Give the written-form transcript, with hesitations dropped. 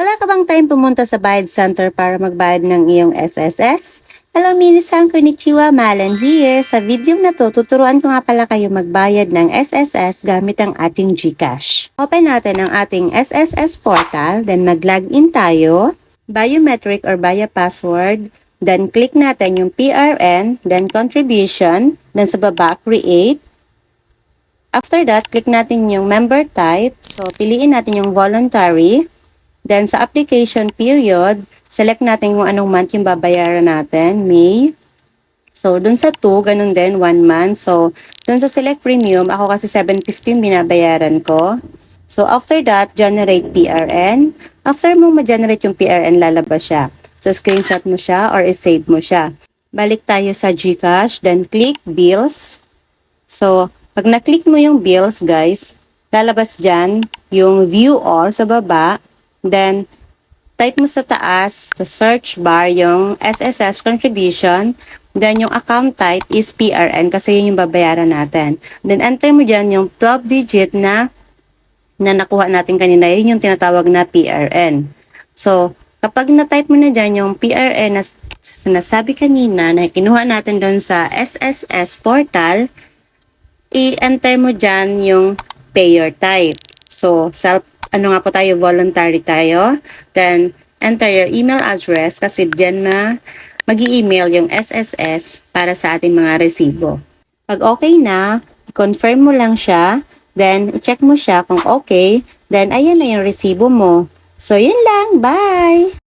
Wala ka bang time pumunta sa Bayad Center para magbayad ng iyong SSS? Hello, Minisan, konnichiwa, Malan here. Sa video na to, tuturuan ko nga pala kayo magbayad ng SSS gamit ang ating GCash. Open natin ang ating SSS portal, then mag-login tayo, biometric or via password, then click natin yung PRN, then contribution, then sa baba, create. After that, click natin yung member type. So, piliin natin yung voluntary. Then, sa application period, select natin kung anong month yung babayaran natin. May. So, dun sa 2, ganun din, 1 month. So, dun sa select premium, ako kasi 715 binabayaran ko. So, after that, generate PRN. After mo ma-generate yung PRN, lalabas siya. So, screenshot mo siya or save mo siya. Balik tayo sa GCash, then click Bills. So, pag na-click mo yung Bills, guys, lalabas dyan yung View All sa baba. Then, type mo sa taas, sa search bar, yung SSS contribution. Then, yung account type is PRN kasi yun yung babayaran natin. Then, enter mo dyan yung 12-digit na nakuha natin kanina. Yun yung tinatawag na PRN. So, kapag na-type mo na dyan yung PRN na sinasabi kanina na kinuha natin doon sa SSS portal, i-enter mo dyan yung payer type. So, ano nga po tayo, voluntary tayo. Then, enter your email address kasi dyan na mag-i-email yung SSS para sa ating mga resibo. Pag okay na, confirm mo lang siya. Then, i-check mo siya kung okay. Then, ayan na yung resibo mo. So, yun lang. Bye!